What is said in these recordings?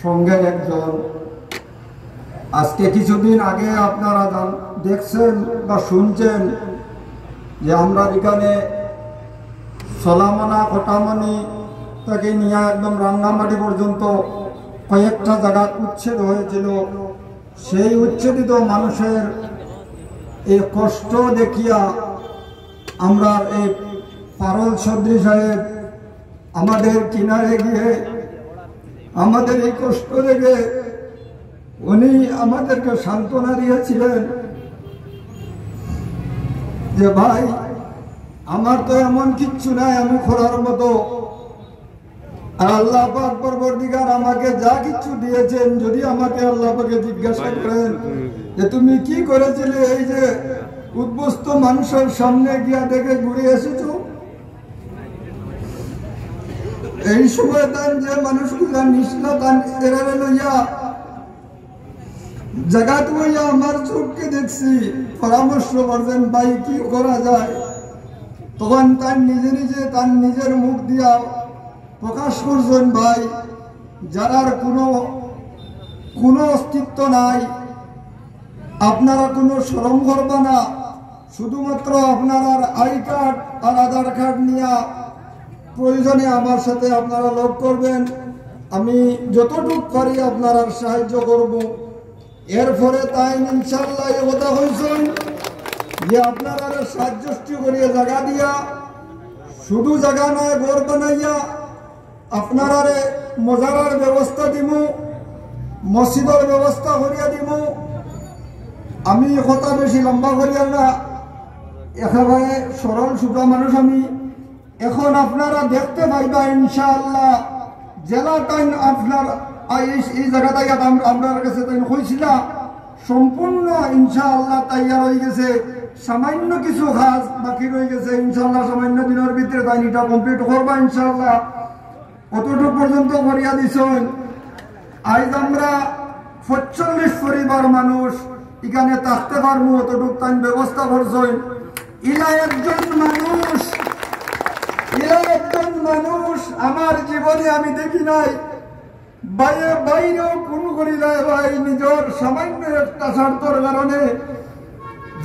সঙ্গে একজন আজকে কিছুদিন আগে আপনারা দেখছেন বা শুনছেন যে আমরা এখানে সলামনা কটামনি থেকে নিয়ে একদম রাঙ্গামাটি পর্যন্ত কয়েকটা জায়গা উচ্ছেদ হয়েছিল। সেই উচ্ছেদিত মানুষের এই কষ্ট দেখিয়া আমরা এই পারল চৌধুরী সাহেব আমাদের কিনারে গিয়ে আমাদের এই কষ্ট দেখে উনি আমাদেরকে সান্ত্বনা দিয়েছিলেন যে ভাই আমার তো এমন কিচ্ছু নাই, আমি খোলার মতো, আর আল্লাহ পাক পরবর্তীকার আমাকে যা কিছু দিয়েছেন, যদি আমাকে আল্লাহ পাকে জিজ্ঞাসা করেন যে তুমি কি করেছিলে এই যে উদ্বস্ত মানুষের সামনে গিয়া দেখে ঘুরে এসেছো, এই সময় তান যে মানুষগুলা নিষ্ঠা তান এরারে লইয়া জায়গাত হইয়া আমার চোখকে দেখছি, পরামর্শ করছেন ভাই কি করা যায়। তখন তার তার নিজের মুখ দিয়া প্রকাশ করছেন ভাই যারার কোনো অস্তিত্ব নাই, আপনারা কোনো শরম করবা না, শুধুমাত্র আপনারা আই কার্ড আর আধার কার্ড নিয়ে প্রয়োজনে আমার সাথে আপনারা লগ করবেন, আমি যতটুকু পারি আপনারা সাহায্য করব। এরপরে তাই ইনশাল্লাহ এ কথা হয়েছেন যে আপনারা সাহায্য করিয়া জায়গা দিয়া, শুধু জায়গা নয় ঘর বানাইয়া আপনারা মজারার ব্যবস্থা দিব, মসজিদের ব্যবস্থা করিয়া দিব। আমি কথা বেশি লম্বা করিয়া না, একেবারে সরল সুদা মানুষ আমি। এখন আপনারা দেখতে পাইবা ইনশাআল্লাহ জেলা টাইম আপনার এই জায়গাটাই আপনার কাছে তাই হয়েছিল সম্পূর্ণ ইনশাআল্লাহ তৈয়ার হয়ে গেছে। সামান্য কিছু কাজ বাকি রয়ে গেছে, ইনশাআল্লাহ সামান্য দিনের ভিতরে তাই এটা কমপ্লিট করবা ইনশাআল্লাহ। অতটুকু পর্যন্ত করিয়া দিছেন। আজ আমরা ৪৫ পরিবার মানুষ এখানে থাকতে পারবো, অতটুকু তাই ব্যবস্থা করছেন। ইলা একজন মানুষ আমার জীবনে আমি দেখি নাই, বাইরেও কোন করি যায় ভাই নিজের সামান্য একটা স্বার্থর কারণে,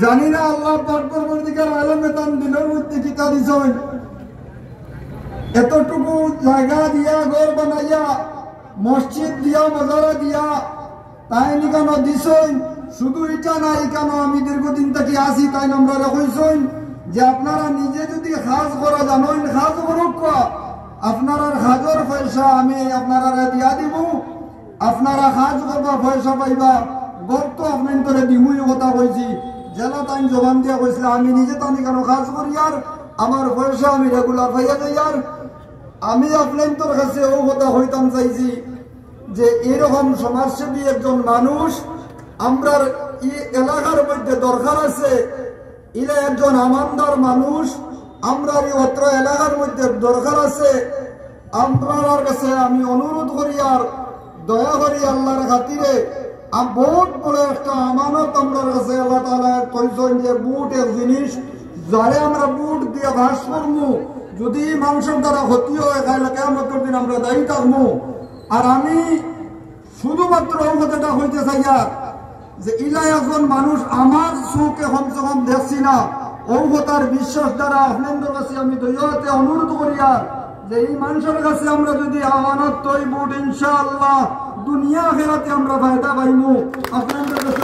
জানি না আল্লাহ পরবর্তীকার আলমে তার দিনের মধ্যে কিতা দিছেন। এতটুকু জায়গা দিয়া ঘর বানাইয়া মসজিদ দিয়া মজারা দিয়া তাই কেন দিছেন। শুধু এটা নাই কেন, আমি দীর্ঘদিন থেকে আসি তাই আমরা রাখছেন যে আপনারা নিজে যদি কাজ করা জানেন কাজ করুক, আপনার কাজের পয়সা আমি আপনারা দিয়া দিব, আপনারা কাজ করবা পয়সা পাইবা। গড় তো আপনার তোরে দিমুই কথা কইছি, জেলা তাই জবান দিয়া কইছিল আমি নিজে তানি কেন কাজ করি আর আমার পয়সা আমি রেগুলার পাইয়া যাই। আর আমি আপনার তোর কাছে ও কথা হইতাম চাইছি যে এরকম সমাজসেবী একজন মানুষ আমরা এলাকার মধ্যে দরকার আছে। এরা একজন আমানদার মানুষ আমরা এই অত্র এলাকার মধ্যে দরকার আছে। আপনার কাছে আমি অনুরোধ করি আর দয়া করি আল্লাহর খাতিরে, বহুত বড় একটা আমানত আমার কাছে আল্লাহ তাআলা কইছেন যে বুট এক জিনিস যারে আমরা বুট দিয়ে ঘাস করবো, যদি মানুষের দ্বারা ক্ষতি হয় তাহলে কিয়ামতের দিন আমরা দায়ী থাকবো। আর আমি শুধুমাত্র কথাটা হইতে চাই যে ইলা একজন মানুষ আমার চোখে কমসে কম দেখছি না, ঔষধার বিশ্বাস দ্বারা আপনাদের কাছে আমি দয়াতে অনুরোধ করি আর যে এই মানুষের কাছে আমরা যদি আমানত তৈব ইনশাআল্লাহ দুনিয়া আখিরাতে আমরা ফায়দা পাইমু। আপনাদের কাছে